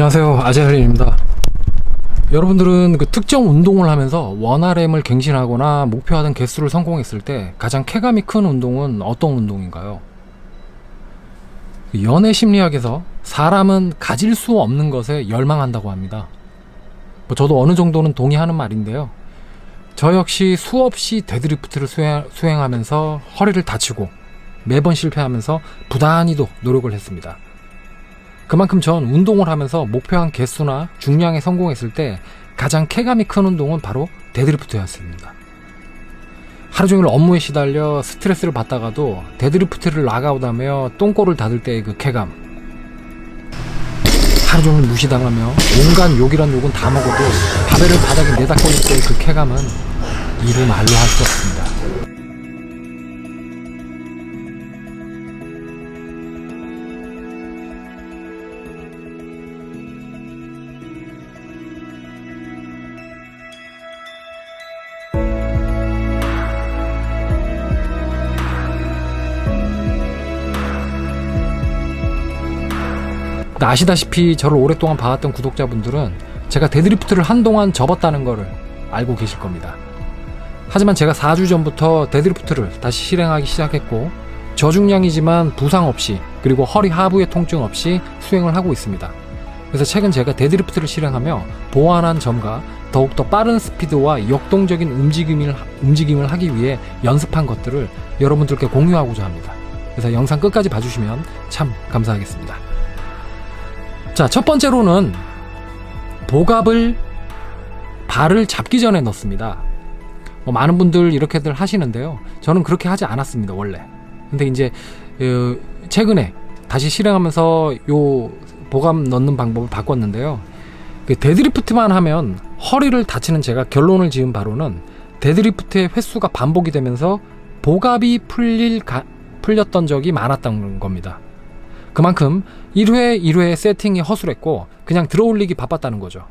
안녕하세요, 아재현입니다. 여러분들은 그 특정 운동을 하면서 원RM을 갱신하거나 목표하던 개수를 성공했을 때 가장 쾌감이 큰 운동은 어떤 운동인가요? 연애 심리학에서 사람은 가질 수 없는 것에 열망한다고 합니다. 저도 어느 정도는 동의하는 말인데요. 저 역시 수없이 데드리프트를 수행하면서 허리를 다치고 매번 실패하면서 부단히도 노력을 했습니다. 그만큼 전 운동을 하면서 목표한 개수나 중량에 성공했을 때 가장 쾌감이 큰 운동은 바로 데드리프트였습니다. 하루 종일 업무에 시달려 스트레스를 받다가도 데드리프트를 락아웃하며 똥꼬를 닫을 때의 그 쾌감, 하루 종일 무시당하며 온갖 욕이란 욕은 다 먹어도 바벨을 바닥에 내다 꽂을 때의 그 쾌감은 이루 말로 할 수 없습니다. 아시다시피 저를 오랫동안 봐왔던 구독자분들은 제가 데드리프트를 한동안 접었다는 것을 알고 계실 겁니다. 하지만 제가 4주 전부터 데드리프트를 다시 실행하기 시작했고 저중량이지만 부상 없이 그리고 허리 하부의 통증 없이 수행을 하고 있습니다. 그래서 최근 제가 데드리프트를 실행하며 보완한 점과 더욱더 빠른 스피드와 역동적인 움직임을 하기 위해 연습한 것들을 여러분들께 공유하고자 합니다. 그래서 영상 끝까지 봐주시면 참 감사하겠습니다. 자, 첫 번째로는 복압을 발을 잡기 전에 넣습니다. 많은 분들 이렇게들 하시는데요. 저는 그렇게 하지 않았습니다, 원래. 근데 이제 최근에 다시 실행하면서 요 복압 넣는 방법을 바꿨는데요. 데드리프트만 하면 허리를 다치는 제가 결론을 지은 바로는 데드리프트의 횟수가 반복이 되면서 복압이 풀렸던 적이 많았던 겁니다. 그만큼 1회 세팅이 허술했고 그냥 들어올리기 바빴다는 거죠.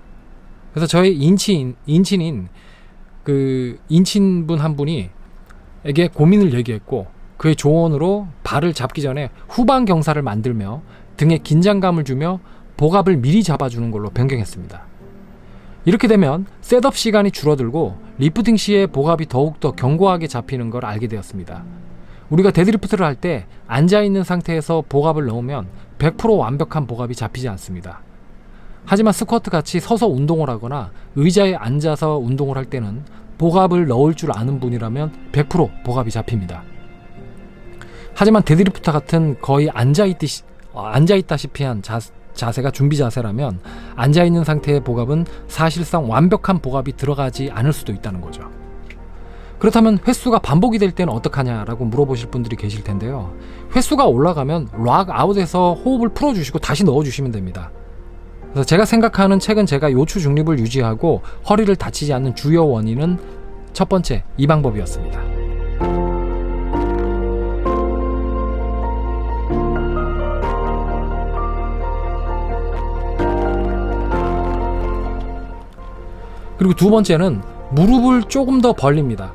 그래서 저의 인친인 그 인친분 한 분이 에게 고민을 얘기했고 그의 조언으로 발을 잡기 전에 후방 경사를 만들며 등에 긴장감을 주며 복압을 미리 잡아주는 걸로 변경했습니다. 이렇게 되면 셋업 시간이 줄어들고 리프팅 시에 복압이 더욱더 견고하게 잡히는 걸 알게 되었습니다. 우리가 데드리프트를 할 때 앉아있는 상태에서 복압을 넣으면 100% 완벽한 복압이 잡히지 않습니다. 하지만 스쿼트 같이 서서 운동을 하거나 의자에 앉아서 운동을 할 때는 복압을 넣을 줄 아는 분이라면 100% 복압이 잡힙니다. 하지만 데드리프트 같은 거의 앉아있다시피 한 자세가 준비 자세라면 앉아있는 상태의 복압은 사실상 완벽한 복압이 들어가지 않을 수도 있다는 거죠. 그렇다면 횟수가 반복이 될 때는 어떡하냐라고 물어보실 분들이 계실 텐데요. 횟수가 올라가면 락아웃에서 호흡을 풀어주시고 다시 넣어주시면 됩니다. 그래서 제가 생각하는 최근 제가 요추 중립을 유지하고 허리를 다치지 않는 주요 원인은 첫 번째, 이 방법이었습니다. 그리고 두 번째는 무릎을 조금 더 벌립니다.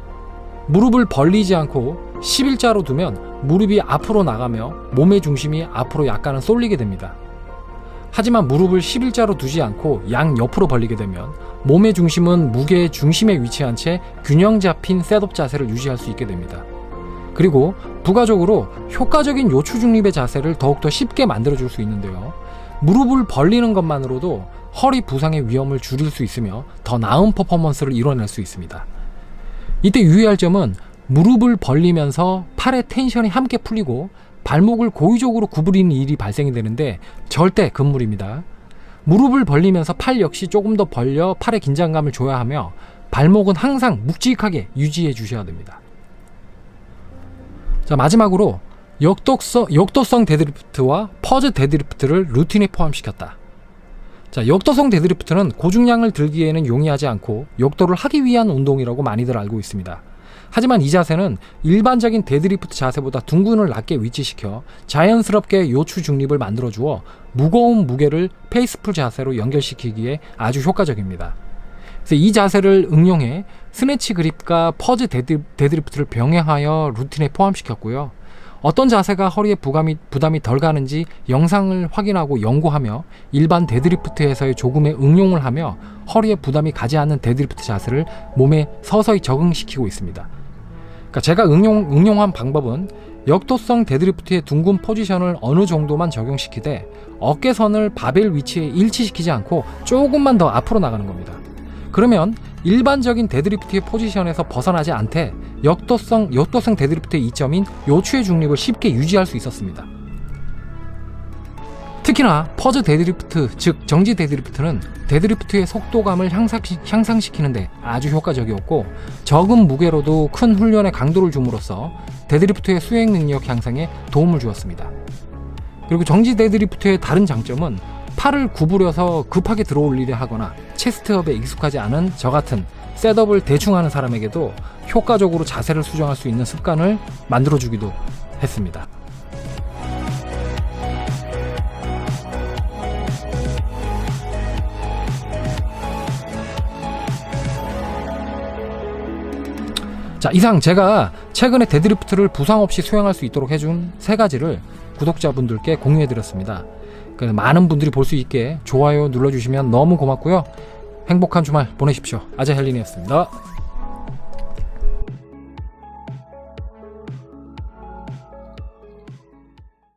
무릎을 벌리지 않고 11자로 두면 무릎이 앞으로 나가며 몸의 중심이 앞으로 약간은 쏠리게 됩니다. 하지만 무릎을 11자로 두지 않고 양 옆으로 벌리게 되면 몸의 중심은 무게의 중심에 위치한 채 균형 잡힌 셋업 자세를 유지할 수 있게 됩니다. 그리고 부가적으로 효과적인 요추 중립의 자세를 더욱더 쉽게 만들어줄 수 있는데요. 무릎을 벌리는 것만으로도 허리 부상의 위험을 줄일 수 있으며 더 나은 퍼포먼스를 이뤄낼 수 있습니다. 이때 유의할 점은 무릎을 벌리면서 팔의 텐션이 함께 풀리고 발목을 고의적으로 구부리는 일이 발생이 되는데 절대 금물입니다. 무릎을 벌리면서 팔 역시 조금 더 벌려 팔의 긴장감을 줘야 하며 발목은 항상 묵직하게 유지해 주셔야 됩니다. 자, 마지막으로 역도성 데드리프트와 퍼즈 데드리프트를 루틴에 포함시켰다. 자, 역도성 데드리프트는 고중량을 들기에는 용이하지 않고 역도를 하기 위한 운동이라고 많이들 알고 있습니다. 하지만 이 자세는 일반적인 데드리프트 자세보다 둥근을 낮게 위치시켜 자연스럽게 요추 중립을 만들어 주어 무거운 무게를 페이스풀 자세로 연결시키기에 아주 효과적입니다. 그래서 이 자세를 응용해 스네치 그립과 퍼즈 데드리프트를 병행하여 루틴에 포함시켰고요. 어떤 자세가 허리에 부담이 덜 가는지 영상을 확인하고 연구하며 일반 데드리프트에서의 조금의 응용을 하며 허리에 부담이 가지 않는 데드리프트 자세를 몸에 서서히 적응시키고 있습니다. 그러니까 제가 응용한 방법은 역도성 데드리프트의 둥근 포지션을 어느 정도만 적용시키되 어깨선을 바벨 위치에 일치시키지 않고 조금만 더 앞으로 나가는 겁니다. 그러면 일반적인 데드리프트의 포지션에서 벗어나지 않되 역도성 데드리프트의 이점인 요추의 중립을 쉽게 유지할 수 있었습니다. 특히나 퍼즈 데드리프트, 즉 정지 데드리프트는 데드리프트의 속도감을 향상시키는데 아주 효과적이었고 적은 무게로도 큰 훈련의 강도를 줌으로써 데드리프트의 수행 능력 향상에 도움을 주었습니다. 그리고 정지 데드리프트의 다른 장점은 팔을 구부려서 급하게 들어올리려 하거나 체스트업에 익숙하지 않은 저 같은 셋업을 대충 하는 사람에게도 효과적으로 자세를 수정할 수 있는 습관을 만들어주기도 했습니다. 자, 이상 제가 최근에 데드리프트를 부상 없이 수행할 수 있도록 해준 3가지를 구독자분들께 공유해드렸습니다. 많은 분들이 볼 수 있게 좋아요 눌러주시면 너무 고맙고요. 행복한 주말 보내십시오. 아재헬린이었습니다.